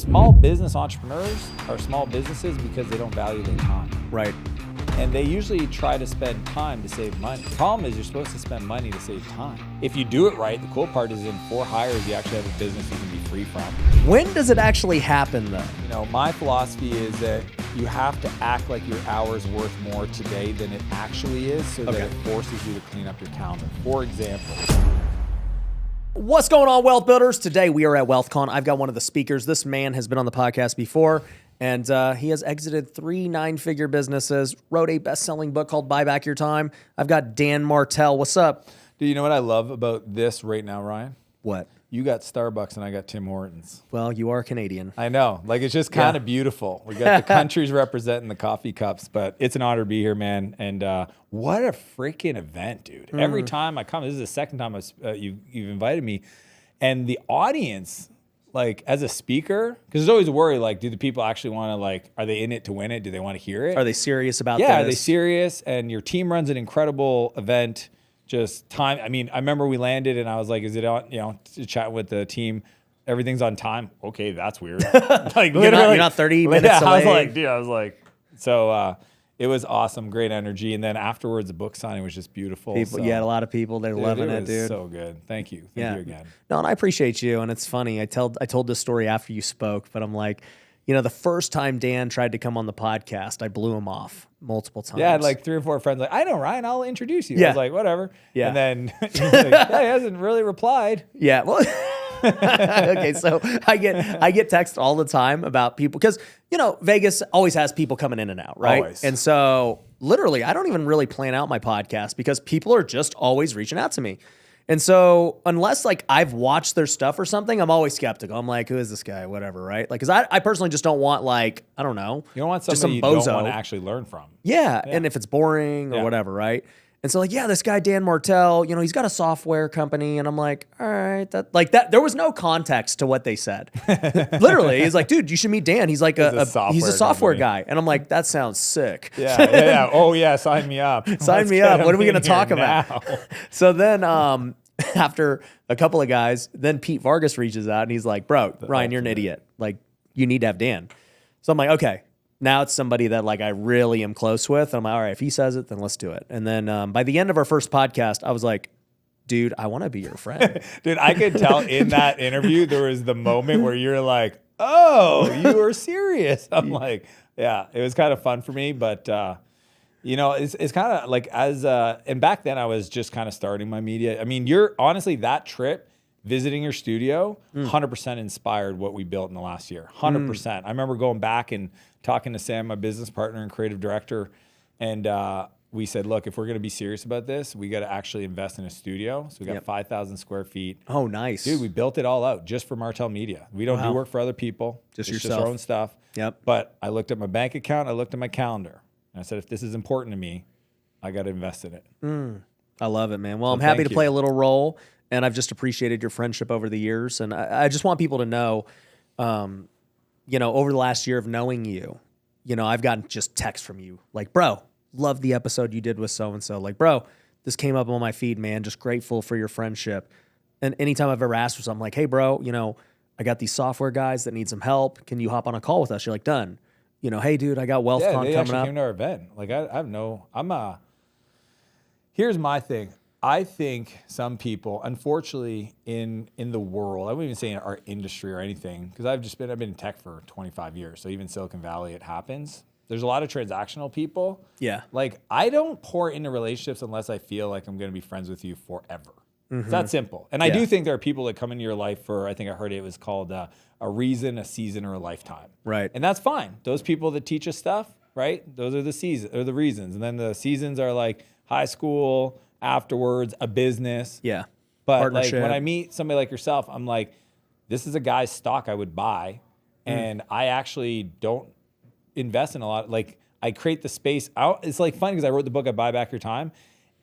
small business entrepreneurs are small businesses because they don't value their time. Right. And they usually try to spend time to save money. The problem is you're supposed to spend money to save time. If you do it right, the cool part is in 4 hires, you actually have a business you can be free from. When does it actually happen though? You know, my philosophy is that you have to act like your hour's worth more today than it actually is so that it forces you to clean up your calendar. For example. What's going on, Wealth Builders? Today we are at WealthCon. I've got one of the speakers. This man has been on the podcast before, and he has exited 3 9-figure businesses, wrote a best-selling book called Buy Back Your Time. I've got Dan Martell. What's up? Do you know what I love about this right now, Ryan? What? You got Starbucks and I got Tim Hortons. Well, you are Canadian. I know. Like, it's just kind of beautiful. We got the countries representing the coffee cups, but it's an honor to be here, man. And what a freaking event, dude. Every time I come, this is the second time you've invited me. And the audience, like, as a speaker, because there's always a worry, like, do the people actually want to, like, are they in it to win it? Do they want to hear it? Are they serious about this? Yeah, are they serious? And your team runs an incredible event. Just time. I mean, I remember we landed and I was like, is it on, chat with the team. Everything's on time. Okay, that's weird. Like, you're not 30 minutes delayed. I was like, so it was awesome. Great energy. And then afterwards, the book signing was just beautiful. You had a lot of people. They're loving it, dude. So good. Thank you. Thank you again. No, and I appreciate you. And it's funny. I told this story after you spoke, but I'm like, the first time Dan tried to come on the podcast, I blew him off multiple times. Yeah, I had like 3 or 4 friends like, I know, Ryan, I'll introduce you. Yeah. I was like, whatever. Yeah. And then he was like, yeah, he hasn't really replied. Yeah. Well, okay. So I get texts all the time about people because, Vegas always has people coming in and out, right? Always. And so literally, I don't even really plan out my podcast because people are just always reaching out to me. And so unless like I've watched their stuff or something, I'm always skeptical. I'm like, who is this guy? Whatever, right? Like, because I personally just don't want like, I don't know. You don't want just somebody some you bozo. don't want to actually learn from. Yeah. And if it's boring or whatever, right? And so like, yeah, this guy, Dan Martell, he's got a software company. And I'm like, all right, that there was no context to what they said. Literally, he's like, dude, you should meet Dan. He's like he's a software guy. And I'm like, that sounds sick. Yeah. Oh yeah, sign me up. Sign me up. What are we going to talk about? So then after a couple of guys, then Pete Vargas reaches out and he's like, bro, Ryan, you're an idiot. Like, you need to have Dan. So I'm like, okay. Now it's somebody that like I really am close with. I'm like, all right, if he says it, then let's do it. And then by the end of our first podcast, I was like, dude, I want to be your friend. Dude, I could tell in that interview, there was the moment where you're like, oh, you were serious. I'm like, yeah, it was kind of fun for me. But, it's kind of like and back then I was just kind of starting my media. I mean, honestly, that trip, visiting your studio, 100% inspired what we built in the last year. 100%. I remember going back and talking to Sam, my business partner and creative director, and we said, look, if we're going to be serious about this, we got to actually invest in a studio. So we got 5,000 square feet. Oh, nice. Dude, we built it all out just for Martell Media. We don't do work for other people. Just it's yourself. Just our own stuff. Yep. But I looked at my bank account. I looked at my calendar. And I said, if this is important to me, I got to invest in it. I love it, man. Well, I'm happy to play a little role, and I've just appreciated your friendship over the years. And I just want people to know, over the last year of knowing you, I've gotten just texts from you like, bro, love the episode you did with so-and-so. Like, bro, this came up on my feed, man. Just grateful for your friendship. And anytime I've ever asked for something, I'm like, hey, bro, I got these software guys that need some help. Can you hop on a call with us? You're like, done. Hey, dude, I got WealthCon coming up. They actually came to our event. Like, here's my thing. I think some people, unfortunately, in the world, I wouldn't even say in our industry or anything, because I've been in tech for 25 years. So even Silicon Valley, it happens. There's a lot of transactional people. Yeah. Like, I don't pour into relationships unless I feel like I'm going to be friends with you forever. It's that simple. And I do think there are people that come into your life for, I think I heard it was called a reason, a season, or a lifetime. Right. And that's fine. Those people that teach us stuff, right? Those are the reasons. And then the seasons are like high school, afterwards, a business. Yeah. But like when I meet somebody like yourself, I'm like, this is a guy's stock I would buy. And I actually don't invest in a lot. Like, I create the space. It's like funny because I wrote the book, I Buy Back Your Time.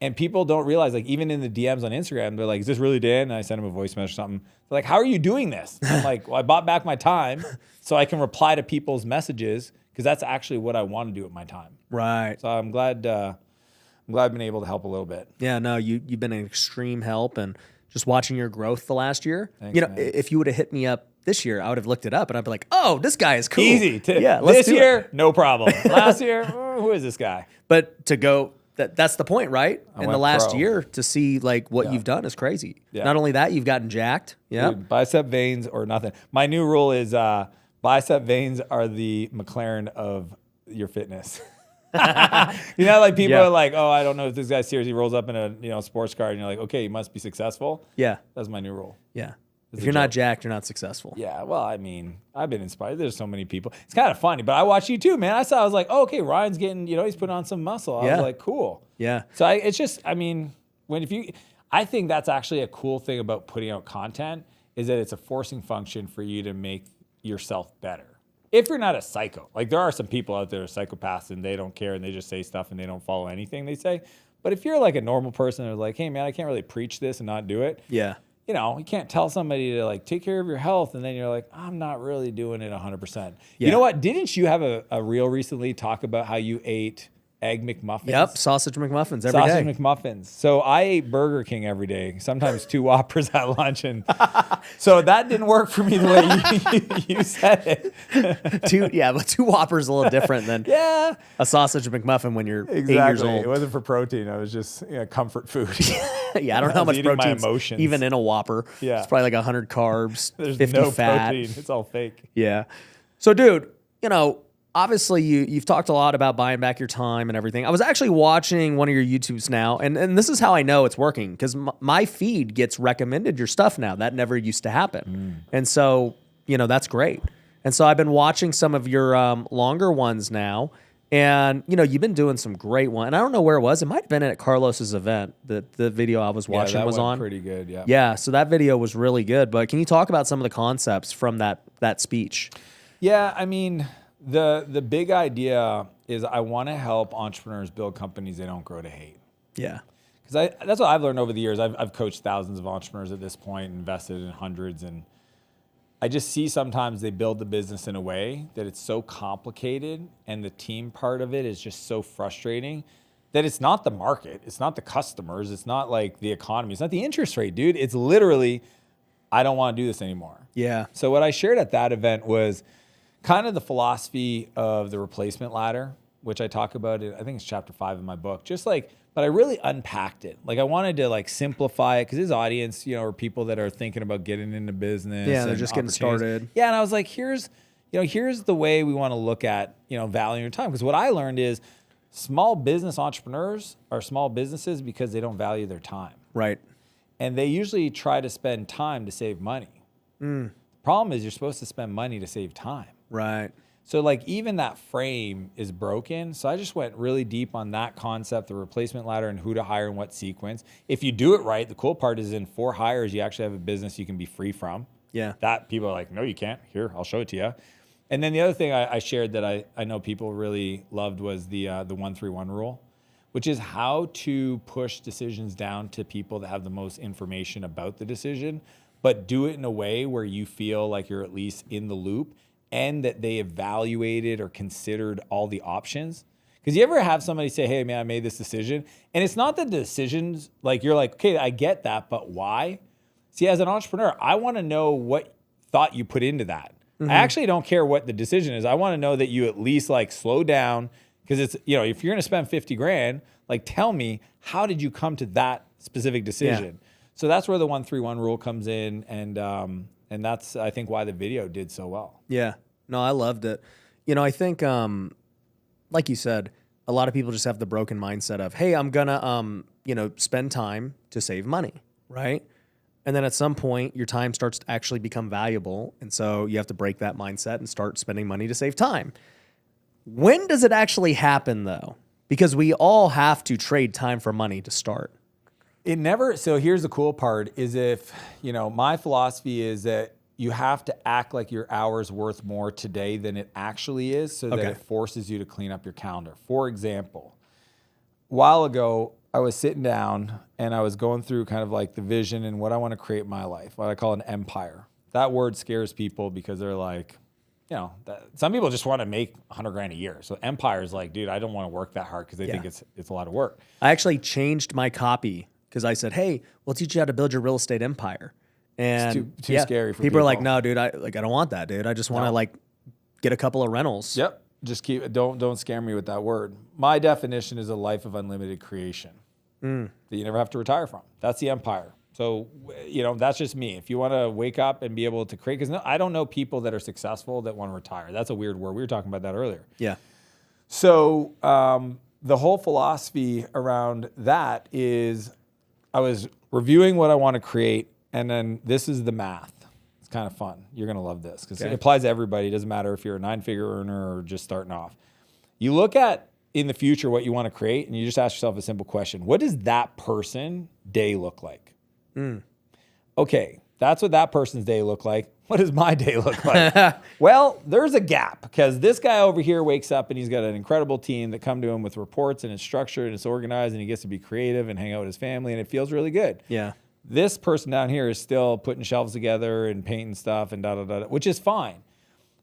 And people don't realize, like, even in the DMs on Instagram, they're like, is this really Dan? And I send them a voice message or something. They're like, how are you doing this? I'm like, well, I bought back my time so I can reply to people's messages because that's actually what I want to do with my time. Right. So I'm glad I've been able to help a little bit. Yeah, no, you've been an extreme help, and just watching your growth the last year. Thanks, man. If you would have hit me up this year, I would have looked it up and I'd be like, oh, this guy is cool. Easy. Yeah, let's this do year, it. no problem. Last year, who is this guy? But to go, that's the point, right? In the went last pro. year, to see like what you've done is crazy. Yeah. Not only that, you've gotten jacked. Yeah. Dude, bicep veins or nothing. My new rule is bicep veins are the McLaren of your fitness. You know, like people are like, oh, I don't know if this guy seriously rolls up in a sports car, and you're like, okay, you must be successful. Yeah. That's my new rule. Yeah. If you're not jacked, you're not successful. Yeah, well, I mean, I've been inspired. There's so many people. It's kind of funny, but I watch you too, man. I was like, oh, okay, Ryan's getting, he's putting on some muscle. I was like, cool. Yeah. So it's just, I mean, I think that's actually a cool thing about putting out content is that it's a forcing function for you to make yourself better. If you're not a psycho, like there are some people out there who are psychopaths and they don't care and they just say stuff and they don't follow anything they say. But if you're like a normal person who's like, hey man, I can't really preach this and not do it. Yeah. You can't tell somebody to like take care of your health and then you're like, I'm not really doing it 100%. Yeah. You know what? Didn't you have a reel recently talk about how you ate Egg McMuffins? Yep, sausage McMuffins every day. Sausage McMuffins. So I ate Burger King every day, sometimes 2 Whoppers at lunch. And so that didn't work for me the way you said it. But 2 Whoppers is a little different than a sausage McMuffin when you're 8 years old. It wasn't for protein. I was just comfort food. Yeah, I don't know how much protein even in a Whopper. Yeah. It's probably like 100 carbs, There's 50 no fat. protein. It's all fake. Yeah. So, dude, obviously you've talked a lot about buying back your time and everything. I was actually watching one of your YouTubes now, and this is how I know it's working, because my feed gets recommended your stuff now. That never used to happen. And so, that's great. And so I've been watching some of your longer ones now, and, you've been doing some great ones. And I don't know where it was. It might have been at Carlos's event that the video I was watching was on. Pretty good, yeah. Yeah, so that video was really good. But can you talk about some of the concepts from that speech? Yeah, I mean, the big idea is I want to help entrepreneurs build companies they don't grow to hate. Yeah. Because that's what I've learned over the years. I've coached thousands of entrepreneurs at this point, invested in hundreds, and I just see sometimes they build the business in a way that it's so complicated and the team part of it is just so frustrating that it's not the market, it's not the customers, it's not like the economy, it's not the interest rate, dude. It's literally, I don't want to do this anymore. Yeah. So what I shared at that event was kind of the philosophy of the replacement ladder, which I talk about I think it's chapter 5 in my book. But I really unpacked it. Like I wanted to simplify it because his audience, are people that are thinking about getting into business. Yeah, they're just getting started. Yeah, and I was like, here's the way we want to look at, valuing your time. Because what I learned is small business entrepreneurs are small businesses because they don't value their time. Right. And they usually try to spend time to save money. The problem is you're supposed to spend money to save time. Right. So even that frame is broken. So I just went really deep on that concept, the replacement ladder and who to hire in what sequence. If you do it right, the cool part is in 4 hires, you actually have a business you can be free from. Yeah. That people are like, no, you can't. Here, I'll show it to you. And then the other thing I shared that I know people really loved was the 1-3-1 rule, which is how to push decisions down to people that have the most information about the decision, but do it in a way where you feel like you're at least in the loop and that they evaluated or considered all the options. Because you ever have somebody say, hey, man, I made this decision. And it's not that the decisions, you're like, okay, I get that, but why? See, as an entrepreneur, I want to know what thought you put into that. I actually don't care what the decision is. I want to know that you at least slow down. Because it's, if you're going to spend 50 grand, tell me, how did you come to that specific decision? Yeah. So that's where the 1-3-1 rule comes in. And that's, I think, why the video did so well. Yeah. No, I loved it. I think, like you said, a lot of people just have the broken mindset of, hey, I'm going to, spend time to save money, right? And then at some point, your time starts to actually become valuable. And so you have to break that mindset and start spending money to save time. When does it actually happen, though? Because we all have to trade time for money to start. It never, so here's the cool part is if, my philosophy is that you have to act like your hour's worth more today than it actually is so that it forces you to clean up your calendar. For example, a while ago, I was sitting down and I was going through kind of the vision and what I want to create in my life, what I call an empire. That word scares people because they're like, some people just want to make 100 grand a year. So empire is dude, I don't want to work that hard because they think it's a lot of work. I actually changed my copy because I said, hey, we'll teach you how to build your real estate empire. And It's too scary for people. Are like, no, dude, I don't want that, dude. I just want to like get a couple of rentals. Yep. Just don't scare me with that word. My definition is a life of unlimited creation that you never have to retire from. That's the empire. So, that's just me. If you want to wake up and be able to create, because I don't know people that are successful that want to retire. That's a weird word. We were talking about that earlier. Yeah. So the whole philosophy around that is I was reviewing what I want to create, and then this is the math. It's kind of fun. You're going to love this because it applies to everybody. It doesn't matter if you're a 9-figure earner or just starting off. You look at in the future what you want to create, and you just ask yourself a simple question. What does that person day look like? Okay, that's what that person's day look like. What does my day look like? Well, there's a gap because this guy over here wakes up and he's got an incredible team that come to him with reports and it's structured and it's organized and he gets to be creative and hang out with his family and it feels really good. Yeah. This person down here is still putting shelves together and painting stuff and which is fine.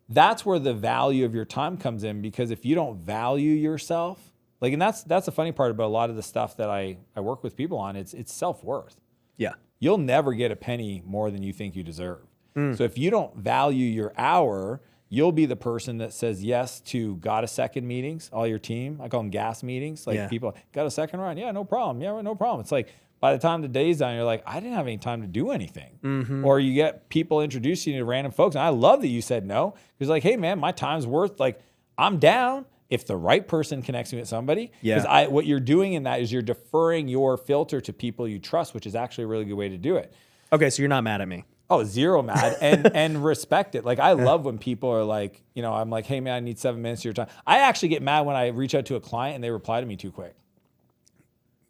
That's where the value of your time comes in, because if you don't value yourself, and that's the funny part about a lot of the stuff that I work with people on, it's self-worth. Yeah. You'll never get a penny more than you think you deserve. So if you don't value your hour, you'll be the person that says yes to got a second meetings, all your team. I call them gas meetings. People, got a second run? Yeah, no problem. Yeah, no problem. It's like by the time the day's done, you're like, I didn't have any time to do anything. Or you get people introducing you to random folks. And I love that you said no. Because hey, man, my time's worth, I'm down if the right person connects me with somebody. Because what you're doing in that is you're deferring your filter to people you trust, which is actually a really good way to do it. Okay, so you're not mad at me. Oh, zero mad and respect it. I love when people are like, I'm like, hey man, I need 7 minutes of your time. I actually get mad when I reach out to a client and they reply to me too quick.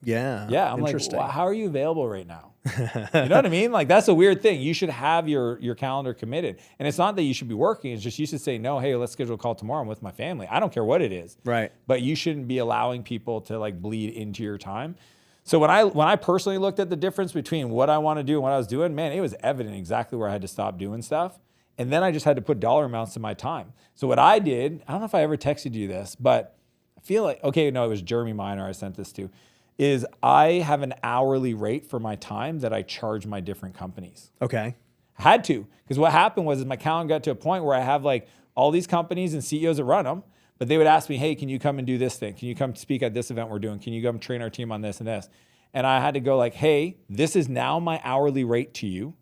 Yeah. Yeah. I'm like, well, how are you available right now? You know what I mean? That's a weird thing. You should have your calendar committed. And it's not that you should be working. It's just you should say, no, hey, let's schedule a call tomorrow. I'm with my family. I don't care what it is. Right. But you shouldn't be allowing people to bleed into your time. So when I personally looked at the difference between what I want to do and what I was doing, man, it was evident exactly where I had to stop doing stuff. And then I just had to put dollar amounts to my time. So what I did, I don't know if I ever texted you this, but I feel like, okay, no, it was Jeremy Minor I sent this to, is I have an hourly rate for my time that I charge my different companies. Okay. I had to, because what happened was my calendar got to a point where I have all these companies and CEOs that run them, but they would ask me, hey, can you come and do this thing? Can you come speak at this event we're doing? Can you come train our team on this and this? And I had to go hey, this is now my hourly rate to you,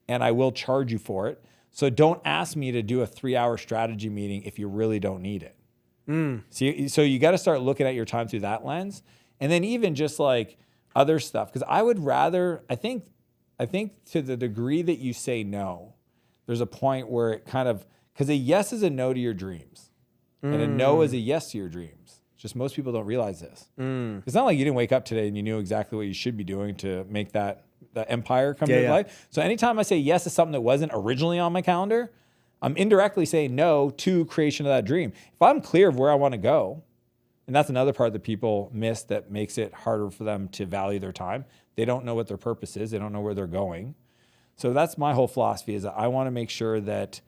and I will charge you for it. So don't ask me to do a 3-hour strategy meeting if you really don't need it. So you got to start looking at your time through that lens. And then even just other stuff. Because I would rather, I think to the degree that you say no, there's a point where it because a yes is a no to your dreams. And a no is a yes to your dreams. Just most people don't realize this. It's not like you didn't wake up today and you knew exactly what you should be doing to make that empire come to life. So anytime I say yes to something that wasn't originally on my calendar, I'm indirectly saying no to creation of that dream. If I'm clear of where I want to go, and that's another part that people miss that makes it harder for them to value their time. They don't know what their purpose is. They don't know where they're going. So that's my whole philosophy, is that I want to make sure that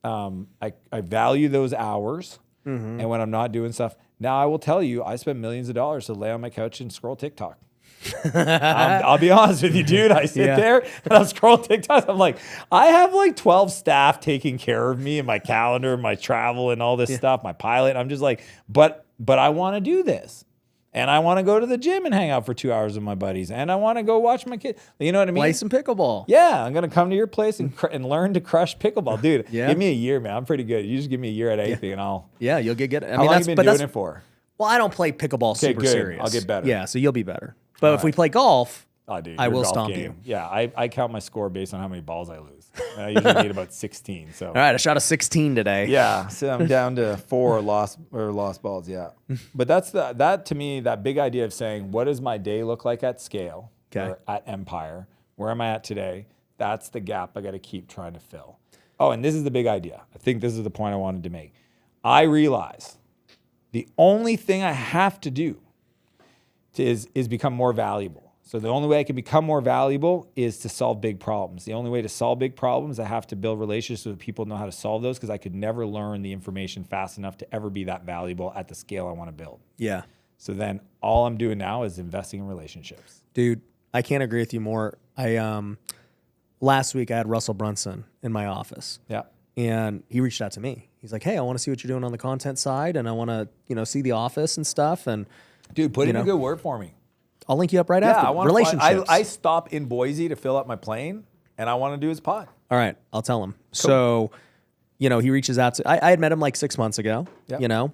I value those hours. And when I'm not doing stuff, now I will tell you, I spend millions of dollars to lay on my couch and scroll TikTok. I'll be honest with you, dude. I sit there and I'll scroll TikTok. I'm like, I have 12 staff taking care of me and my calendar, my travel and all this stuff, my pilot. I'm just like, but I want to do this. And I want to go to the gym and hang out for 2 hours with my buddies. And I want to go watch my kids. You know what I mean? Play some pickleball. Yeah, I'm going to come to your place and learn to crush pickleball. Dude, give me a year, man. I'm pretty good. You just give me a year at anything and I'll... Yeah, you'll get good. How long have you been doing it for? Well, I don't play pickleball super serious. I'll get better. Yeah, so you'll be better. But if we play golf, dude, I will stomp you. Yeah, I count my score based on how many balls I lose. And I usually need about 16. So. All right, I shot a 16 today. Yeah, so I'm down to 4 lost balls. Yeah, but that's that to me, that big idea of saying, what does my day look like at scale, or at Empire? Where am I at today? That's the gap I got to keep trying to fill. Oh, and this is the big idea. I think this is the point I wanted to make. I realize the only thing I have to do is become more valuable. So the only way I can become more valuable is to solve big problems. The only way to solve big problems, I have to build relationships with people who know how to solve those, because I could never learn the information fast enough to ever be that valuable at the scale I want to build. Yeah. So then all I'm doing now is investing in relationships. Dude, I can't agree with you more. last week I had Russell Brunson in my office. Yeah. And he reached out to me. He's like, hey, I want to see what you're doing on the content side, and I want to, see the office and stuff. And dude, put in a good word for me. I'll link you up right after. I want relationships. I stop in Boise to fill up my plane, and I want to do his pod. All right, I'll tell him. Cool. So, he reaches out to. I had met him like 6 months ago. Yep.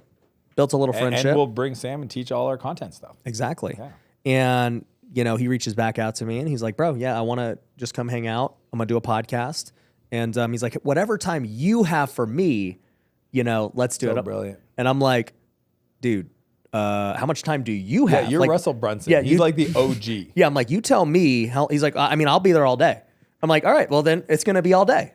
Built a little friendship. And we'll bring Sam and teach all our content stuff. Exactly. Yeah. And he reaches back out to me, and he's like, bro, I want to just come hang out. I'm gonna do a podcast. And he's like, whatever time you have for me, let's do it. Brilliant. And I'm like, dude, how much time do you have? Yeah, you're like, Russell Brunson. Yeah, he's like the OG. Yeah, I'm like, you tell me. He's like, I'll be there all day. I'm like, all right, well then it's gonna be all day.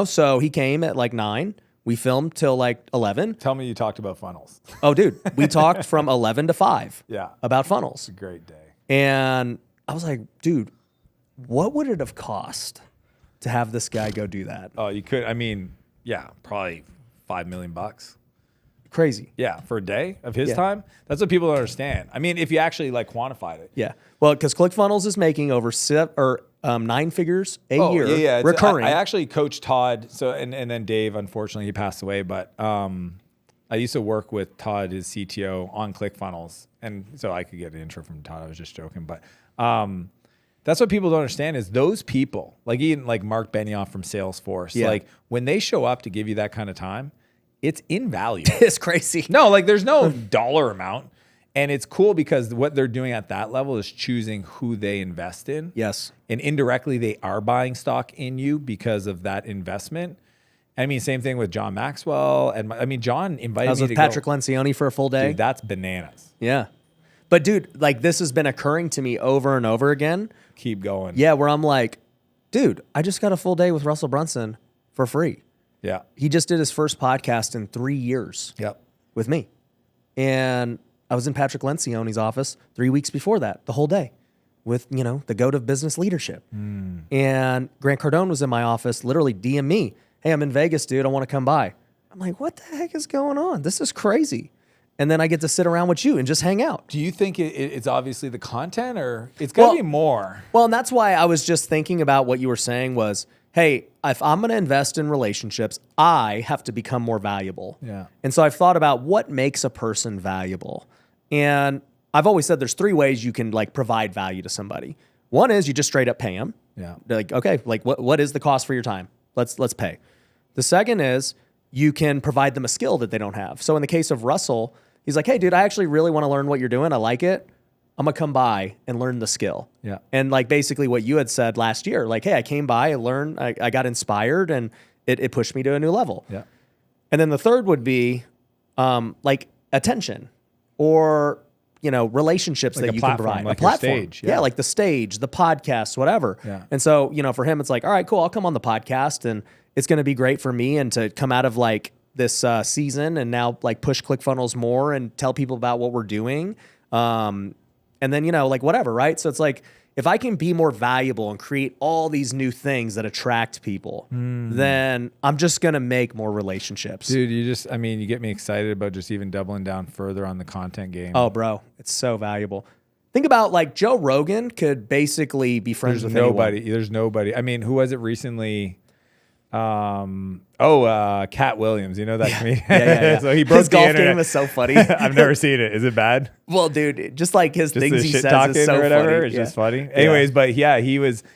So he came at like 9. We filmed till like 11. Tell me you talked about funnels. Oh, dude, we talked from 11 to 5. Yeah, about funnels. It's a great day. And I was like, dude, what would it have cost to have this guy go do that? Oh, you could. Probably $5 million. Crazy. Yeah, for a day of his time. That's what people don't understand. If you actually like quantified it. Yeah. Well, because ClickFunnels is making over 9 figures a year. Yeah. Recurring. I actually coached Todd. So and then Dave. Unfortunately, he passed away. But I used to work with Todd, his CTO, on ClickFunnels, and so I could get an intro from Todd. I was just joking, but. That's what people don't understand is those people, like even like Mark Benioff from Salesforce, like when they show up to give you that kind of time, it's invaluable. It's crazy. No, like there's no dollar amount. And it's cool because what they're doing at that level is choosing who they invest in. Yes. And indirectly, they are buying stock in you because of that investment. Same thing with John Maxwell. And John invited me to go. Patrick Lencioni for a full day. Dude, that's bananas. Yeah. But dude, like this has been occurring to me over and over again. Keep going. Yeah, where I'm like, dude, I just got a full day with Russell Brunson for free. Yeah. He just did his first podcast in 3 years. Yep. With me. And I was in Patrick Lencioni's office 3 weeks before that, the whole day, with, the goat of business leadership. And Grant Cardone was in my office, literally DM me, hey, I'm in Vegas, dude, I want to come by. I'm like, what the heck is going on? This is crazy. And then I get to sit around with you and just hang out. Do you think it's obviously the content, or it's got to be more? Well, and that's why I was just thinking about what you were saying was, hey, if I'm going to invest in relationships, I have to become more valuable. Yeah. And so I've thought about what makes a person valuable. And I've always said there's 3 ways you can like provide value to somebody. One is you just straight up pay them. Yeah. They're like, okay, like what is the cost for your time? Let's pay. The second is you can provide them a skill that they don't have. So in the case of Russell, he's like, hey, dude, I actually really want to learn what you're doing. I like it. I'm going to come by and learn the skill. Yeah. And like basically what you had said last year, like, hey, I came by, I learned, I got inspired, and it pushed me to a new level. Yeah. And then the third would be like attention or, relationships like that you can provide. Like a platform. Stage. Yeah, like the stage, the podcast, whatever. Yeah. And so, for him, it's like, all right, cool, I'll come on the podcast and it's going to be great for me and to come out of like this season and now like push ClickFunnels more and tell people about what we're doing. And then, like whatever, right? So it's like, if I can be more valuable and create all these new things that attract people, then I'm just going to make more relationships. Dude, you get me excited about just even doubling down further on the content game. Oh, bro, it's so valuable. Think about like Joe Rogan could basically be friends with nobody. anyone. There's nobody. Who was it recently? Cat Williams, you know that comedian? Yeah. So he broke his the golf internet. game is so funny. I've never seen it. Is it bad? Well, dude, just like his Just things the he shit says talking is so or whatever. funny. It's just funny. Anyways, but yeah,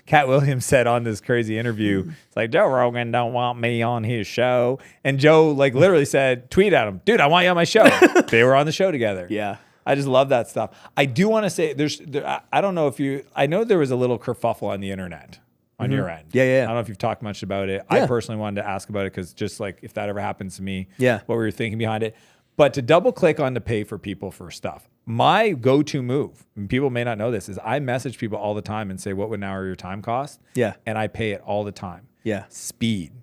Cat Williams said on this crazy interview, it's like, Joe Rogan don't want me on his show. And Joe like literally said, tweet at him, dude, I want you on my show. They were on the show together. Yeah. I just love that stuff. I do want to say I don't know I know there was a little kerfuffle on the internet. On your end. Yeah. I don't know if you've talked much about it. Yeah. I personally wanted to ask about it because just like if that ever happens to me, Yeah. what we were thinking behind it. But to double click on to pay for people for stuff, my go-to move, and people may not know this, is I message people all the time and say, what would an hour of your time cost? Yeah. And I pay it all the time. Yeah. Speed.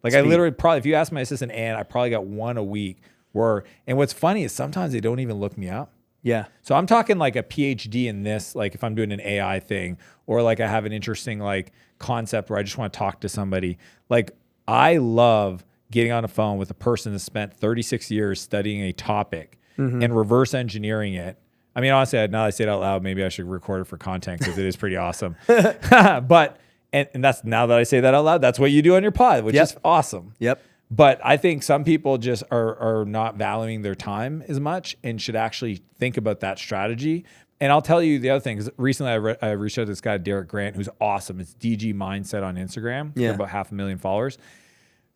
Like I literally probably, if you ask my assistant, Ann, I probably got one a week and what's funny is sometimes they don't even look me up. Yeah. So I'm talking like a PhD in this, like if I'm doing an AI thing or like I have an interesting like concept where I just want to talk to somebody. Like I love getting on a phone with a person that spent 36 years studying a topic and reverse engineering it. Honestly, now that I say it out loud, maybe I should record it for content because it is pretty awesome. But And that's, now that I say that out loud, that's what you do on your pod, which is awesome. Yep. But I think some people just are not valuing their time as much and should actually think about that strategy. And I'll tell you the other thing, because recently I reached out to this guy, Derek Grant, who's awesome. It's DG Mindset on Instagram. Yeah. About 500,000 followers.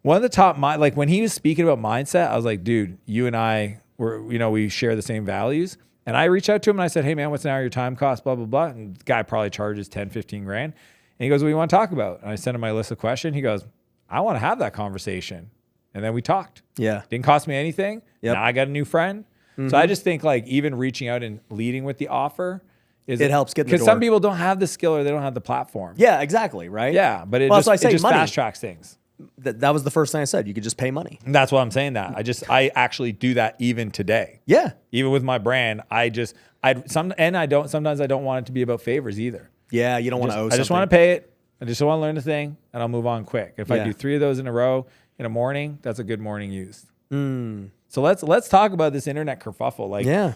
One of the top, like when he was speaking about mindset, I was like, dude, you and I, we share the same values. And I reached out to him and I said, hey man, what's an hour of your time cost, blah, blah, blah. And the guy probably charges 10, 15 grand. And he goes, what do you want to talk about? And I sent him my list of questions. He goes, I want to have that conversation. And then we talked. Yeah. Didn't cost me anything. Yep. Now I got a new friend. Mm-hmm. So I just think like even reaching out and leading with the offer it helps get the door. Because some people don't have the skill or they don't have the platform. Yeah, exactly. Right. Yeah. But it just fast tracks things. That was the first thing I said. You could just pay money. And that's why I'm saying that. I actually do that even today. Yeah. Even with my brand, sometimes I don't want it to be about favors either. Yeah. You don't want to owe something. I just want to pay it. I just want to learn the thing and I'll move on quick. If I do 3 of those in a row in a morning, that's a good morning used. So let's talk about this internet kerfuffle. Like,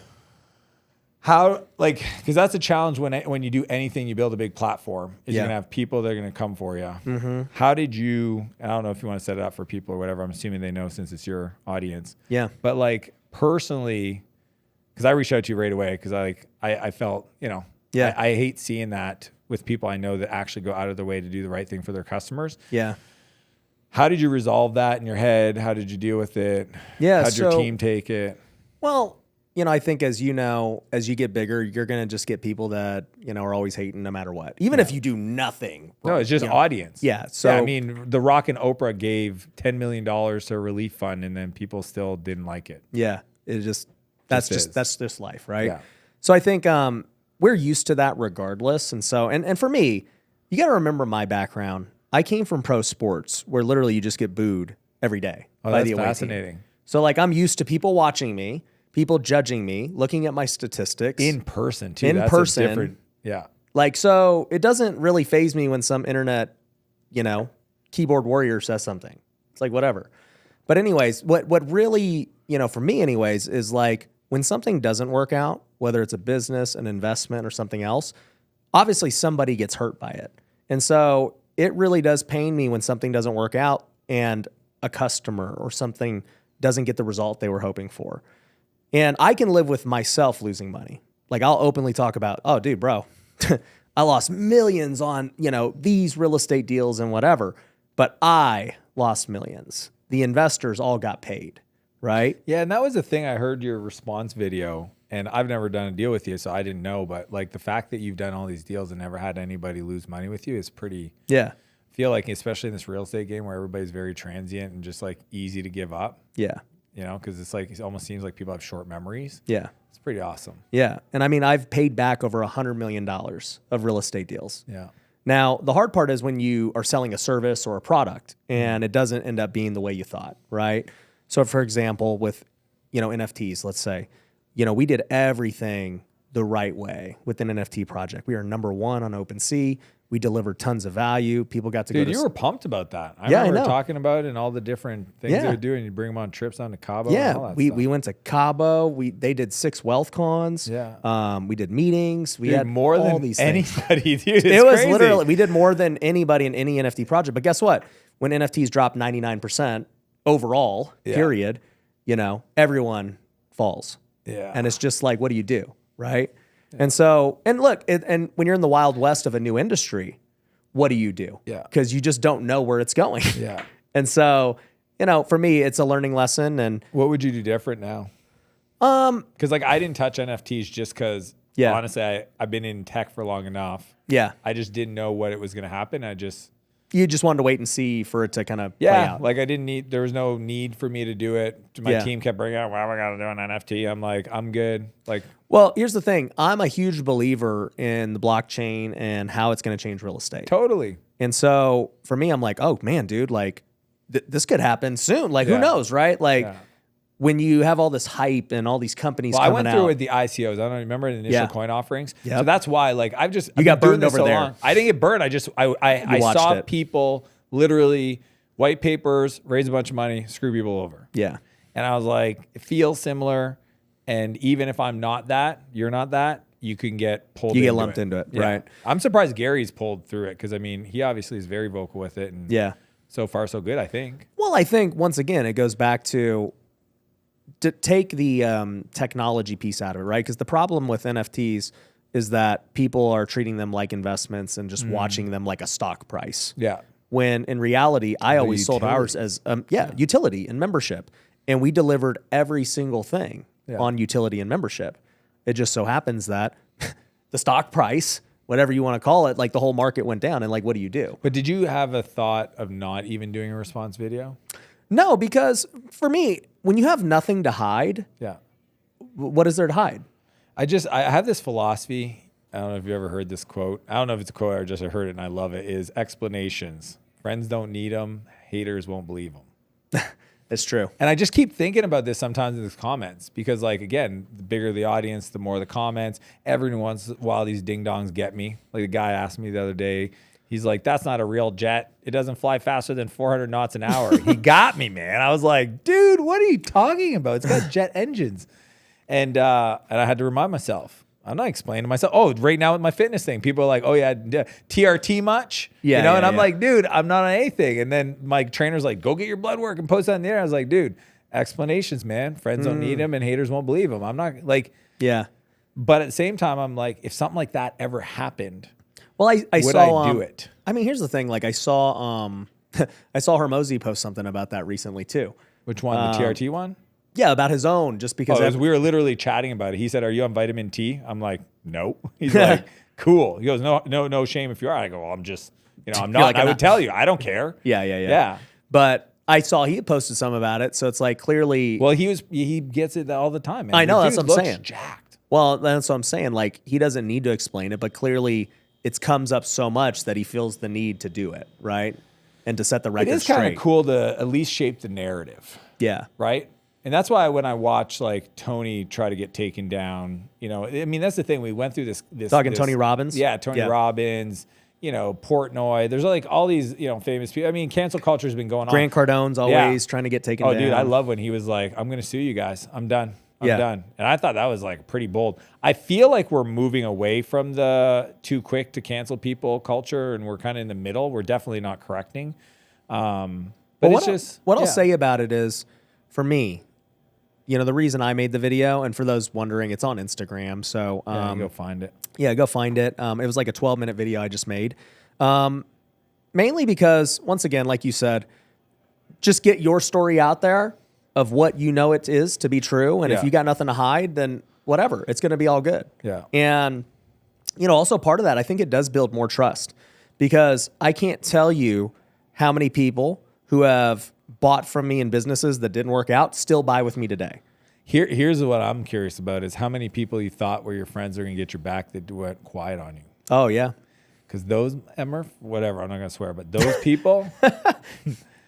how, like, because that's a challenge when you do anything, you build a big platform, is you're gonna have people that are gonna come for you. Mm-hmm. How did you? I don't know if you want to set it up for people or whatever. I'm assuming they know since it's your audience. Yeah. But like personally, because I reached out to you right away because I felt I hate seeing that with people I know that actually go out of their way to do the right thing for their customers. Yeah. How did you resolve that in your head? How did you deal with it? Yeah. How'd your team take it? Well, I think as you get bigger, you're going to just get people that, are always hating no matter what. Even if you do nothing. No, it's just audience. Yeah. So I mean, The Rock and Oprah gave $10 million to a relief fund and then people still didn't like it. Yeah. That's just life, right? Yeah. So I think we're used to that regardless. And so, and for me, you got to remember my background. I came from pro sports where literally you just get booed every day by the away fascinating. team. So like I'm used to people watching me, people judging me, looking at my statistics. In person too. That's a different, yeah. Like, so it doesn't really faze me when some internet, keyboard warrior says something. It's like, whatever. But anyways, what really, for me anyways, is like when something doesn't work out, whether it's a business, an investment or something else, obviously somebody gets hurt by it. And so it really does pain me when something doesn't work out and a customer or something doesn't get the result they were hoping for. And I can live with myself losing money. Like I'll openly talk about, oh, dude, bro, I lost millions on, these real estate deals and whatever, but I lost millions. The investors all got paid, right? Yeah, and that was the thing. I heard your response video, and I've never done a deal with you, so I didn't know. But like the fact that you've done all these deals and never had anybody lose money with you is pretty. Yeah. I feel like, especially in this real estate game where everybody's very transient and just like easy to give up. Yeah. Because it's like it almost seems like people have short memories. Yeah. It's pretty awesome. Yeah. And I mean, I've paid back over $100 million of real estate deals. Yeah. Now, the hard part is when you are selling a service or a product and it doesn't end up being the way you thought, right? So for example, with, NFTs, let's say, we did everything the right way with an NFT project. We are number 1 on OpenSea. We delivered tons of value. People got to go to... Dude, you were pumped about that. I know. remember talking about it and all the different things they were doing. You bring them on trips on to Cabo. Yeah, and all that we stuff. went to Cabo. They did 6 wealth cons. Yeah. We did meetings. We Dude, had more all than these anybody, things. dude. It was crazy. literally, we did more than anybody in any NFT project. But guess what? When NFTs dropped 99% overall, period, everyone falls. Yeah. And it's just like, what do you do? Right. Yeah. And so, and look, and when you're in the Wild West of a new industry, what do you do? Yeah. Because you just don't know where it's going. Yeah. And so, for me, it's a learning lesson. And what would you do different now? Because like I didn't touch NFTs just because honestly, I've been in tech for long enough. Yeah. I just didn't know what it was going to happen. You just wanted to wait and see for it to kind of play out. Like there was no need for me to do it. My team kept bringing up, well, we got to do an NFT. I'm like, I'm good. Like, well, here's the thing. I'm a huge believer in the blockchain and how it's going to change real estate. Totally. And so for me, I'm like, oh man, dude, like this could happen soon. Like who knows, right? Like when you have all this hype and all these companies coming out. I went through with the ICOs. I don't remember the initial coin offerings. Yep. So that's why, like, I've got burned over there. Long. I didn't get burned. I saw people literally white papers, raise a bunch of money, screw people over. Yeah. And I was like, it feels similar. And even if I'm not that, you're not that, you can get pulled. You get lumped into it, right? I'm surprised Gary's pulled through it because I mean he obviously is very vocal with it, and so far so good, I think. Well, I think once again it goes back to take the technology piece out of it, right? Because the problem with NFTs is that people are treating them like investments and just watching them like a stock price. Yeah. When in reality, I always sold ours as utility and membership, and we delivered every single thing on utility and membership. It just so happens that the stock price, whatever you want to call it, like the whole market went down, and like, what do you do? But did you have a thought of not even doing a response video? No, because for me, when you have nothing to hide, what is there to hide? I have this philosophy. I don't know if you ever heard this quote. I don't know if it's a quote or just I heard it and I love it. Is explanations. Friends don't need them. Haters won't believe them. It's true. And I just keep thinking about this sometimes in the comments because, like, again, the bigger the audience, the more the comments. Every once in a while, these ding dongs get me. Like the guy asked me the other day. He's like, "That's not a real jet. It doesn't fly faster than 400 knots an hour." He got me, man. I was like, "Dude, what are you talking about? It's got jet engines." And I had to remind myself. I'm not explaining to myself. Oh, right now with my fitness thing, people are like, "Oh yeah, TRT much?" Yeah, you know. yeah, and I'm yeah. like, "Dude, I'm not on anything." And then my trainer's like, "Go get your blood work and post that in there." I was like, "Dude, explanations, man. Friends don't need them, and haters won't believe them." I'm not like, But at the same time, I'm like, if something like that ever happened, well, I would saw, I do it? I mean, here's the thing. Like I saw Hermosi post something about that recently too. Which one? The TRT one? Yeah, about his own, just because We were literally chatting about it. He said, "Are you on vitamin T?" I'm like, "Nope." He's like, "Cool." He goes, "No shame if you are." I go, "Well, I'm just, I'm not." like, I I'm would not- tell you, I don't care. Yeah. But I saw he posted some about it, so it's like clearly. Well, he gets it all the time, man. I know, The that's dude what I'm looks saying. Jacked. Well, that's what I'm saying. Like he doesn't need to explain it, but clearly it comes up so much that he feels the need to do it, right? And to set the record It is straight. kind of cool to at least shape the narrative, Yeah. right? And that's why when I watch like Tony try to get taken down, I mean, that's the thing. We went through this Talking Tony Robbins? Yeah, Tony Robbins, Portnoy. There's like all these, famous people. I mean, cancel culture has been going on. Grant Cardone's always trying to get taken down. Oh, dude, I love when he was like, "I'm going to sue you guys. I'm done. I'm done." And I thought that was like pretty bold. I feel like we're moving away from the too quick to cancel people culture, and we're kind of in the middle. We're definitely not correcting. But it's just what I'll say about it is, for me, the reason I made the video, and for those wondering, it's on Instagram. So go find it. Yeah, go find it. It was like a 12-minute video I just made. Mainly because, once again, like you said, just get your story out there of what you know it is to be true. And if you got nothing to hide, then whatever, it's going to be all good. Yeah. And, also part of that, I think it does build more trust, because I can't tell you how many people who have bought from me in businesses that didn't work out still buy with me today. Here's what I'm curious about is how many people you thought were your friends are going to get your back that went quiet on you. Oh, yeah. Because those, whatever, I'm not going to swear, but those people,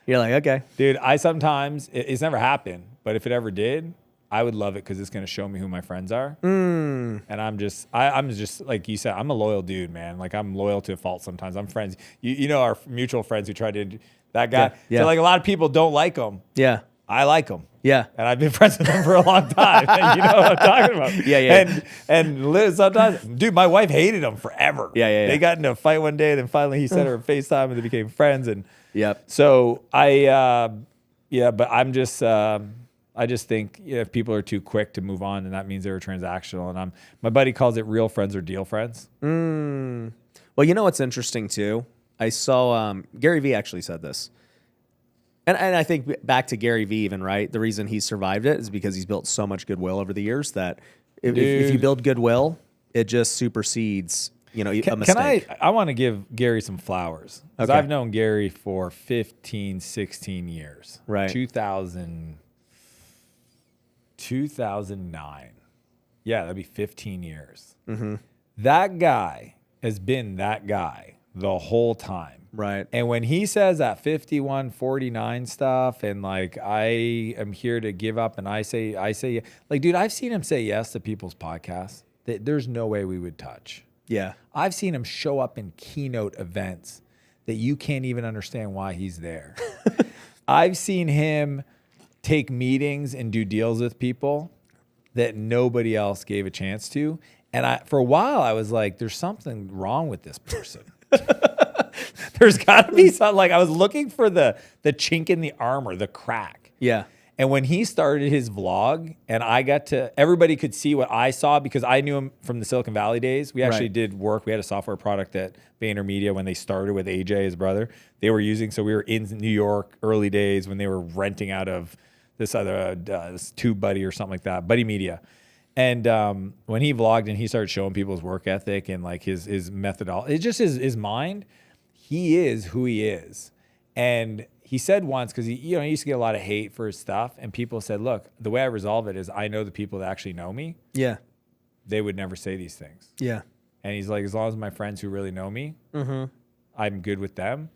you're like, okay. Dude, I sometimes, it's never happened, but if it ever did, I would love it because it's going to show me who my friends are. And I'm just like you said, I'm a loyal dude, man. Like I'm loyal to a fault sometimes. I'm friends. You know our mutual friends who tried to, that guy. Yeah. So like a lot of people don't like him. Yeah. I like him. Yeah. And I've been friends with him for a long time. And you know what I'm talking about. Yeah. And Liz sometimes, dude, my wife hated him forever. Yeah. They got into a fight one day, and then finally he sent her a FaceTime, and they became friends. And Yep. so but I'm just, I just think if people are too quick to move on, then that means they're transactional. And my buddy calls it real friends or deal friends. Well, you know what's interesting too? I saw Gary Vee actually said this. And I think back to Gary Vee even, right? The reason he survived it is because he's built so much goodwill over the years that if you build goodwill, it just supersedes, a mistake. I want to give Gary some flowers. Because I've known Gary for 15, 16 years. Right. 2009. Yeah, that'd be 15 years. Mm-hmm. That guy has been that guy the whole time. Right. And when he says that 51-49 stuff and like, I am here to give up and I say, like, dude, I've seen him say yes to people's podcasts that there's no way we would touch. Yeah. I've seen him show up in keynote events that you can't even understand why he's there. I've seen him take meetings and do deals with people that nobody else gave a chance to. And for a while, I was like, there's something wrong with this person. There's got to be something. Like, I was looking for the chink in the armor, the crack. Yeah. And when he started his vlog and everybody could see what I saw because I knew him from the Silicon Valley days. We actually did work. We had a software product at VaynerMedia when they started with AJ, his brother. They were using, so we were in New York early days when they were renting out of this other this Tube Buddy or something like that, Buddy Media. And when he vlogged and he started showing people his work ethic and like his methodology, it's just his mind. He is who he is. And he said once, because he used to get a lot of hate for his stuff, and people said, look, the way I resolve it is I know the people that actually know me. Yeah. They would never say these things. Yeah. And he's like, as long as my friends who really know me, I'm good with them,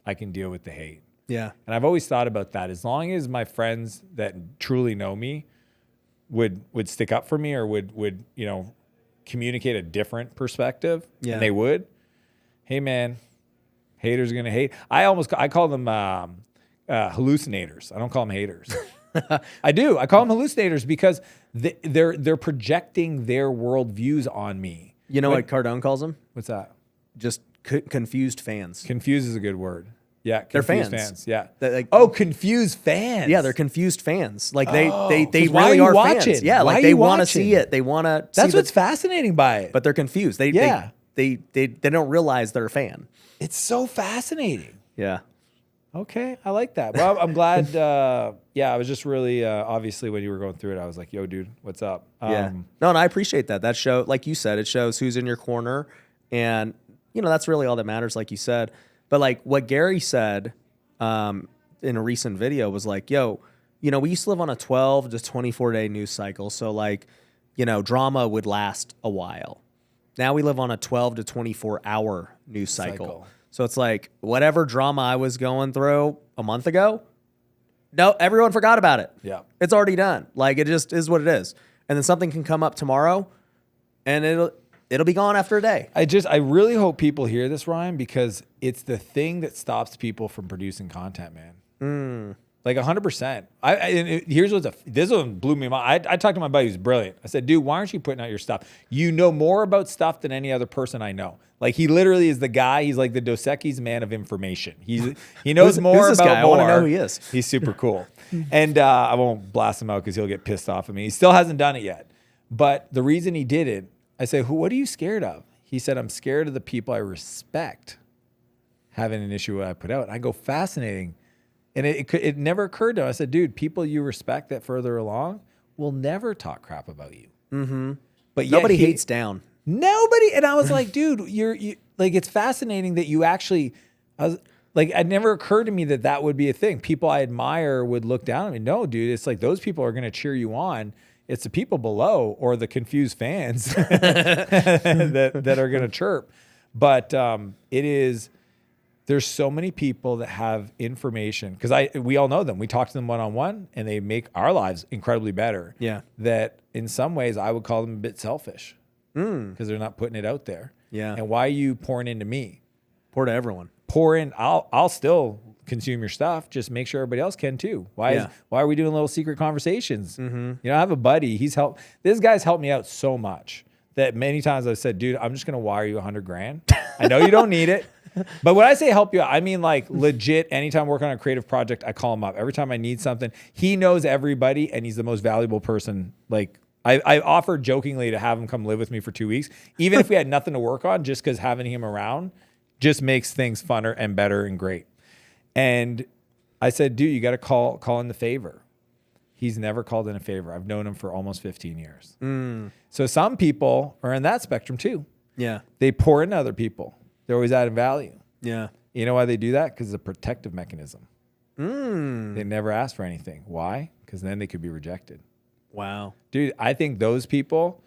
I can deal with the hate. Yeah. And I've always thought about that. As long as my friends that truly know me would stick up for me or would communicate a different perspective, and they would, hey man, haters are gonna hate. I call them hallucinators. I don't call them haters. I do. I call them hallucinators because they're projecting their worldviews on me. You know what Cardone calls them? What's that? Just confused fans. Confused is a good word. Yeah, they're fans. Yeah. Confused fans. Yeah, they're confused fans. Like they really are fans. Yeah, like they want to see it. They want to. That's what's fascinating by it. But they're confused. They don't realize they're a fan. It's so fascinating. Yeah. Okay, I like that. Well, I'm glad. I was just really obviously when you were going through it, I was like, "Yo, dude, what's up?" Yeah. No, and I appreciate that. That show, like you said, it shows who's in your corner, and that's really all that matters, like you said. But like what Gary said in a recent video was like, "Yo, we used to live on a 12 to 24 day news cycle, so like, drama would last a while. Now we live on a 12 to 24 hour news cycle." So it's like whatever drama I was going through a month ago, no, everyone forgot about it. Yeah. It's already done. Like it just is what it is. And then something can come up tomorrow and it'll be gone after a day. I really hope people hear this, Ryan, because it's the thing that stops people from producing content, man. Like 100%. This one blew me mind. I talked to my buddy who's brilliant. I said, dude, why aren't you putting out your stuff? You know more about stuff than any other person I know. Like he literally is the guy. He's like the Dos Equis man of information. He knows more who's this about guy? more. I want to know who he is. He's super cool. And I won't blast him out because he'll get pissed off at me. He still hasn't done it yet. But the reason he did it, I said, what are you scared of? He said, I'm scared of the people I respect having an issue with what I put out. And I go, fascinating. And it never occurred to him. I said, dude, people you respect that further along will never talk crap about you. Mm-hmm. But nobody hates down. Nobody. And I was like, dude, you like, it's fascinating that you actually, it never occurred to me that would be a thing. People I admire would look down at me. No, dude, it's like those people are going to cheer you on. It's the people below or the confused fans that are going to chirp. But there's so many people that have information because we all know them. We talk to them one-on-one and they make our lives incredibly better. Yeah. That in some ways I would call them a bit selfish because they're not putting it out there. Yeah. And why are you pouring into me? Pour to everyone. Pour in. I'll still consume your stuff. Just make sure everybody else can too. Why are we doing little secret conversations? Mm-hmm. I have a buddy. This guy's helped me out so much that many times I've said, dude, I'm just going to wire you $100,000. I know you don't need it. But when I say help you out, I mean like legit, anytime I work on a creative project, I call him up. Every time I need something, he knows everybody and he's the most valuable person. Like I offered jokingly to have him come live with me for 2 weeks, even if we had nothing to work on, just because having him around just makes things funner and better and great. And I said, dude, you got to call in the favor. He's never called in a favor. I've known him for almost 15 years. So some people are in that spectrum too. Yeah. They pour into other people. They're always adding value. Yeah. You know why they do that? Because it's a protective mechanism. They never ask for anything. Why? Because then they could be rejected. Wow. Dude, I think those people,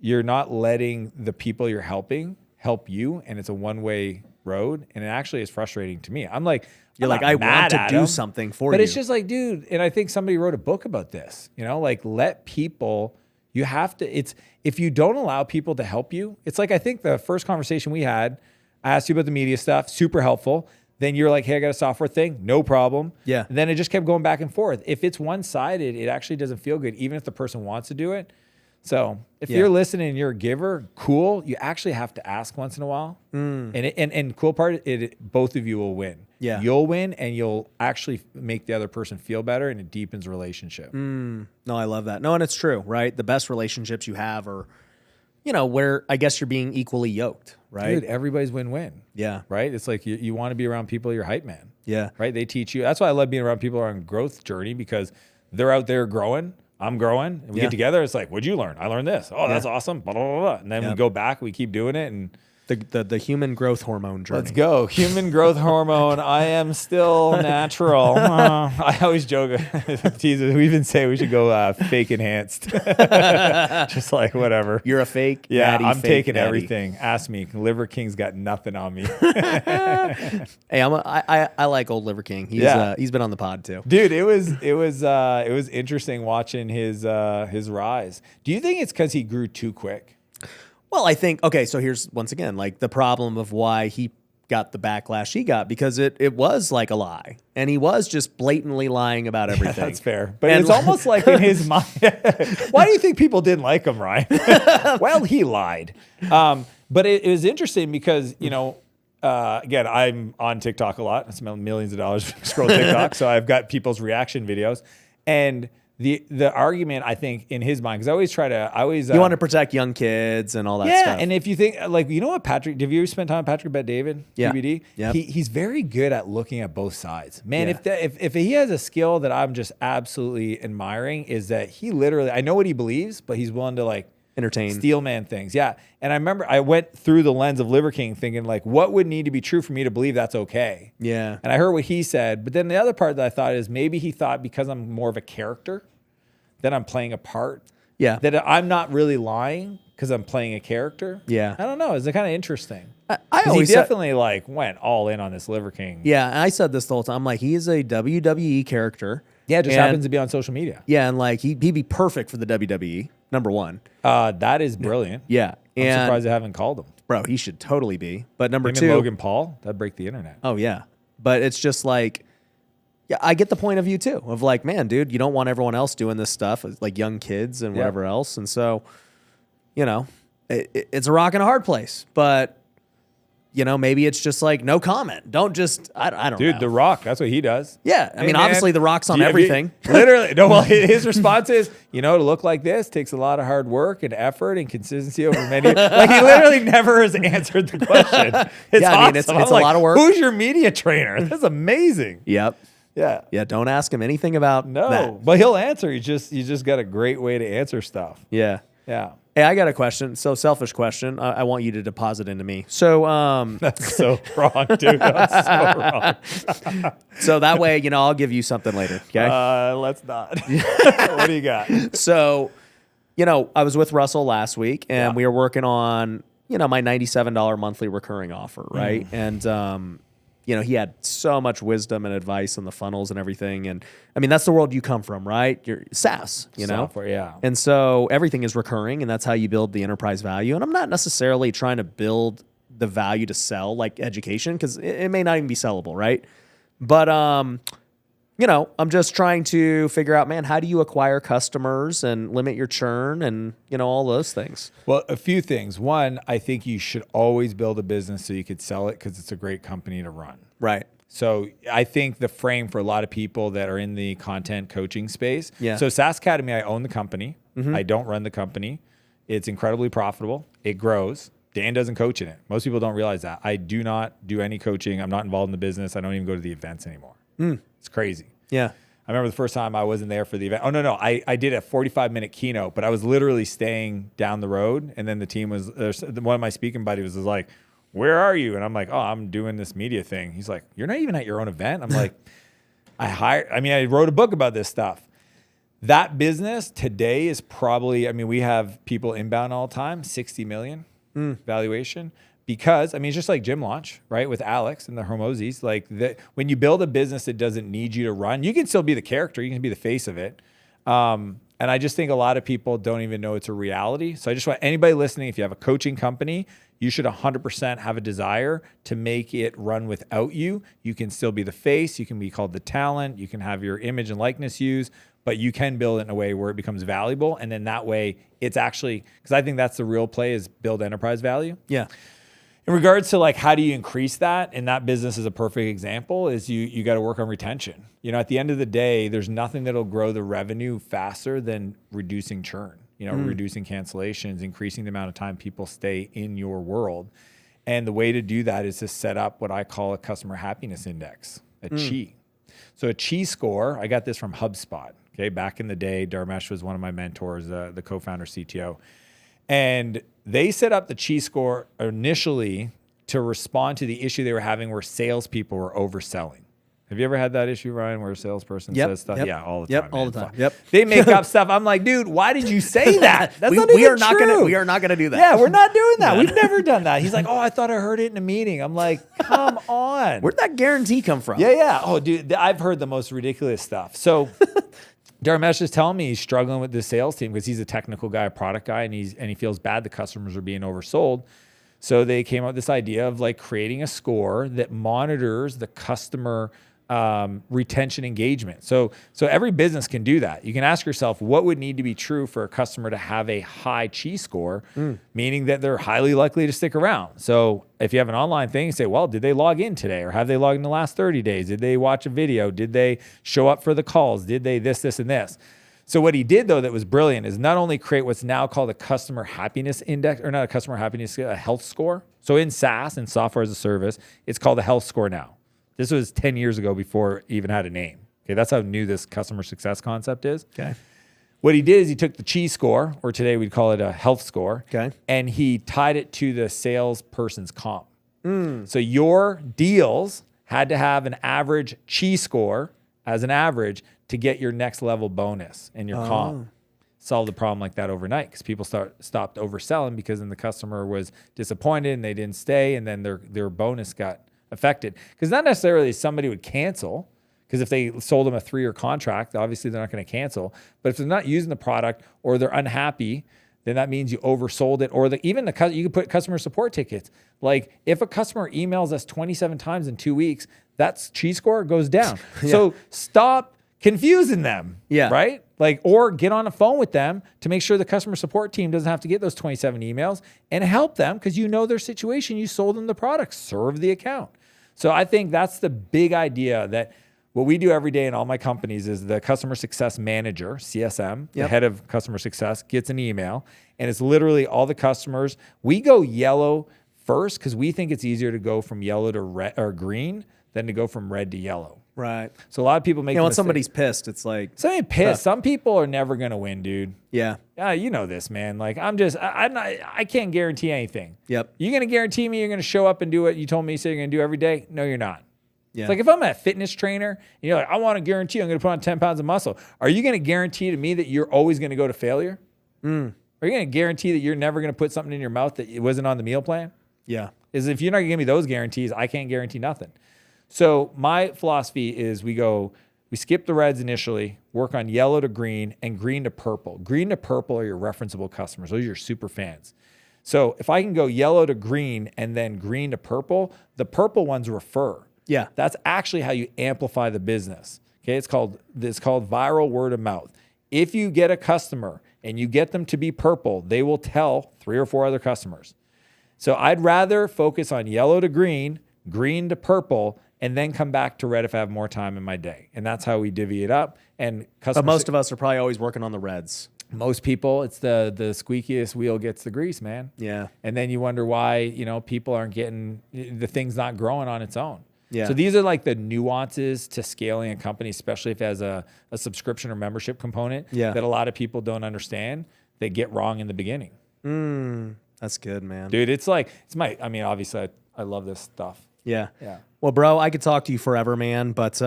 you're not letting the people you're helping help you, and it's a one-way road, and it actually is frustrating to me. I'm like, I want to do something for you. But it's just like, dude, and I think somebody wrote a book about this, like let people, you have to, if you don't allow people to help you, it's like, I think the first conversation we had, I asked you about the media stuff, super helpful. Then you're like, hey, I got a software thing, no problem. Yeah. And then it just kept going back and forth. If it's one-sided, it actually doesn't feel good, even if the person wants to do it. So if you're listening and you're a giver, cool. You actually have to ask once in a while. And cool part, both of you will win. Yeah. You'll win and you'll actually make the other person feel better, and it deepens the relationship. No, I love that. No, and it's true, right? The best relationships you have are, where I guess you're being equally yoked, right? Dude, everybody's win-win. Yeah. Right? It's like you want to be around people, you're hype man. Yeah. Right? They teach you. That's why I love being around people who are on growth journey, because they're out there growing. I'm growing. And we get together. It's like, what'd you learn? I learned this. Oh, that's awesome. Blah, blah, blah, blah. And then we go back, we keep doing it. And the human growth hormone journey. let's go. Human growth hormone. I am still natural. I always joke. Tease it. We even say we should go fake enhanced. Just like whatever. You're a fake. Yeah, natty, I'm fake taking natty. everything. Ask me. Liver King's got nothing on me. Hey, I like old Liver King. He's been on the pod too. Dude, it was interesting watching his rise. Do you think it's because he grew too quick? Well, I think, okay, so here's once again, like the problem of why he got the backlash he got, because it was like a lie, and he was just blatantly lying about everything. That's fair. But it's almost like in his mind. Why do you think people didn't like him, Ryan? Well, he lied. But it was interesting because, again, I'm on TikTok a lot. I spend millions of dollars scroll TikTok. So I've got people's reaction videos. And the argument, I think, in his mind, because I always you want to protect young kids and all that stuff. Yeah, and if you think, like, what Patrick, have you ever spent time with Patrick Bet David? Yeah. PBD? Yep. He's very good at looking at both sides. Man, if he has a skill that I'm just absolutely admiring, is that he literally, I know what he believes, but he's willing to like entertain steel man things. Yeah. And I remember I went through the lens of Liver King thinking like, what would need to be true for me to believe that's okay? Yeah. And I heard what he said, but then the other part that I thought is maybe he thought because I'm more of a character, that I'm playing a part. Yeah. That I'm not really lying because I'm playing a character. Yeah. I don't know. It's kind of interesting. I 'Cause always he definitely like went all in on this Liver King. Yeah, and I said this the whole time. I'm like, he is a WWE character. Yeah, it just happens to be on social media. Yeah, and like he'd be perfect for the WWE, number one. That is brilliant. Yeah. I'm surprised they haven't called him. Bro, he should totally be. But number Him two, and Logan Paul, that'd break the internet. Oh, yeah. But it's just like, yeah, I get the point of view too, of like, man, dude, you don't want everyone else doing this stuff, like young kids and whatever else. And so, it's a rock and a hard place. But, maybe it's just like, no comment. Don't just, I don't know. Dude, The Rock, that's what he does. Yeah. I mean, obviously The Rock's on everything. Literally. No, well, his response is, to look like this takes a lot of hard work and effort and consistency over many. Like, he literally never has answered the question. It's Yeah, I mean, awesome. it's a lot of work. Who's your media trainer? That's amazing. Yep. Yeah. Yeah, don't ask him anything about that. But he'll answer. You just got a great way to answer stuff. Yeah. Yeah. Hey, I got a question. So selfish question. I want you to deposit into me. So that's so wrong, dude. That's so wrong. So that way, I'll give you something later. Okay. Let's not. What do you got? So, I was with Russell last week, and we were working on, my $97 monthly recurring offer, right? And he had so much wisdom and advice on the funnels and everything. And I mean, that's the world you come from, right? You're SaaS, Software, yeah. And so everything is recurring, and that's how you build the enterprise value. And I'm not necessarily trying to build the value to sell like education, because it may not even be sellable, right? But, I'm just trying to figure out, man, how do you acquire customers and limit your churn and, all those things? Well, a few things. One, I think you should always build a business so you could sell it, because it's a great company to run. Right. So I think the frame for a lot of people that are in the content coaching space. Yeah. So SaaS Academy, I own the company. I don't run the company. It's incredibly profitable. It grows. Dan doesn't coach in it. Most people don't realize that. I do not do any coaching. I'm not involved in the business. I don't even go to the events anymore. It's crazy. Yeah. I remember the first time I wasn't there for the event. Oh, no. I did a 45-minute keynote, but I was literally staying down the road. And then the team was, one of my speaking buddies was like, where are you? And I'm like, oh, I'm doing this media thing. He's like, you're not even at your own event? I'm like, I wrote a book about this stuff. That business today is probably, we have people inbound all the time, 60 million valuation. Because, it's just like Gym Launch, right? With Alex and the Hormozis. Like, when you build a business that doesn't need you to run, you can still be the character. You can be the face of it. And I just think a lot of people don't even know it's a reality. So I just want anybody listening, if you have a coaching company, you should 100% have a desire to make it run without you. You can still be the face. You can be called the talent. You can have your image and likeness used, but you can build it in a way where it becomes valuable. And then that way it's actually, because I think that's the real play, is build enterprise value. Yeah. In regards to like, how do you increase that? And that business is a perfect example, is you got to work on retention. You know, at the end of the day, there's nothing that'll grow the revenue faster than reducing churn, reducing cancellations, increasing the amount of time people stay in your world. And the way to do that is to set up what I call a customer happiness index, a CHI. So a CHI score, I got this from HubSpot. Okay. Back in the day, Dharmesh was one of my mentors, the co-founder, CTO. And they set up the CHI score initially to respond to the issue they were having where salespeople were overselling. Have you ever had that issue, Ryan, where a salesperson says stuff? Yeah, all the time. All the time. Yep. They make up stuff. I'm like, dude, why did you say that? That's not even true. We are not gonna do that. Yeah, we're not doing that. We've never done that. He's like, oh, I thought I heard it in a meeting. I'm like, come on. Where'd that guarantee come from? Yeah. Oh, dude, I've heard the most ridiculous stuff. So Dharmesh is telling me he's struggling with the sales team because he's a technical guy, a product guy, and he feels bad the customers are being oversold. So they came up with this idea of like creating a score that monitors the customer retention engagement. So every business can do that. You can ask yourself, what would need to be true for a customer to have a high CHI score, meaning that they're highly likely to stick around. So if you have an online thing, you say, well, did they log in today? Or have they logged in the last 30 days? Did they watch a video? Did they show up for the calls? Did they this, and this? So what he did, though, that was brilliant is not only create what's now called a customer happiness index, or not a customer happiness, a health score. So in SaaS, in software as a service, it's called a health score now. This was 10 years ago before it even had a name. Okay, that's how new this customer success concept is. Okay. What he did is he took the CHI score, or today we'd call it a health score, and he tied it to the salesperson's comp. So your deals had to have an average CHI score as an average to get your next level bonus and your comp. Solve the problem like that overnight, because people stopped overselling because then the customer was disappointed and they didn't stay, and then their bonus got affected. Because not necessarily somebody would cancel, because if they sold them a 3-year contract, obviously they're not going to cancel. But if they're not using the product or they're unhappy, then that means you oversold it. Or even you could put customer support tickets. Like if a customer emails us 27 times in 2 weeks, that CHI score goes down. So stop confusing them, right? Like, or get on the phone with them to make sure the customer support team doesn't have to get those 27 emails, and help them because you know their situation. You sold them the product, serve the account. So I think that's the big idea, that what we do every day in all my companies is the customer success manager, CSM, the head of customer success, gets an email, and it's literally all the customers. We go yellow first because we think it's easier to go from yellow to red or green than to go from red to yellow. Right. So a lot of people make when somebody's pissed, it's like somebody pissed. Some people are never gonna win, dude. Yeah. You know this, man. Like I can't guarantee anything. Yep. You gonna guarantee me you're gonna show up and do what you told me you're gonna do every day? No, you're not. Yeah. It's like if I'm a fitness trainer, and you're like, I want to guarantee I'm gonna put on 10 pounds of muscle. Are you gonna guarantee to me that you're always gonna go to failure? Are you gonna guarantee that you're never gonna put something in your mouth that it wasn't on the meal plan? Yeah. Is if you're not gonna give me those guarantees, I can't guarantee nothing. So my philosophy is we skip the reds initially, work on yellow to green and green to purple. Green to purple are your referenceable customers. Those are your super fans. So if I can go yellow to green and then green to purple, the purple ones refer. Yeah. That's actually how you amplify the business. Okay. It's called viral word of mouth. If you get a customer and you get them to be purple, they will tell 3 or 4 other customers. So I'd rather focus on yellow to green, green to purple, and then come back to red if I have more time in my day. And that's how we divvy it up. And but most of us are probably always working on the reds. Most people, it's the squeakiest wheel gets the grease, man. Yeah. And then you wonder why, people aren't getting, the thing's not growing on its own. Yeah. So these are like the nuances to scaling a company, especially if it has a subscription or membership component that a lot of people don't understand. They get wrong in the beginning. That's good, man. Dude, obviously I love this stuff. Yeah. Yeah. Well, bro, I could talk to you forever, man, but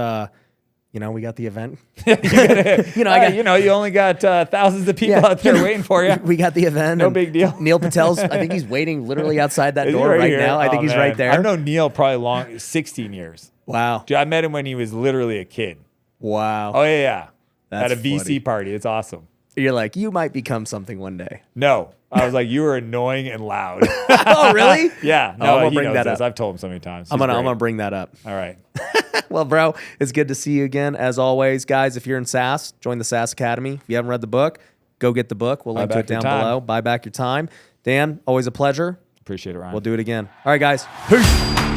we got the event. You only got thousands of people out there waiting for you. We got the event. No big deal. Neil Patel's, I think he's waiting literally outside that door right now. I think he's right there. I've known Neil probably 16 years. Wow. Dude, I met him when he was literally a kid. Wow. Oh, yeah. That's at a VC funny. party. It's awesome. You're like, you might become something one day. No. I was like, you were annoying and loud. Oh, really? Yeah. No, I'm gonna he bring knows that this. up. I've told him so many times. I'm gonna bring that up. All right. Well, bro, it's good to see you again. As always, guys, if you're in SAS, join the SAS Academy. If you haven't read the book, go get the book. We'll link to it down below. Buy back your time. Dan, always a pleasure. Appreciate it, Ryan. We'll do it again. All right, guys. Peace.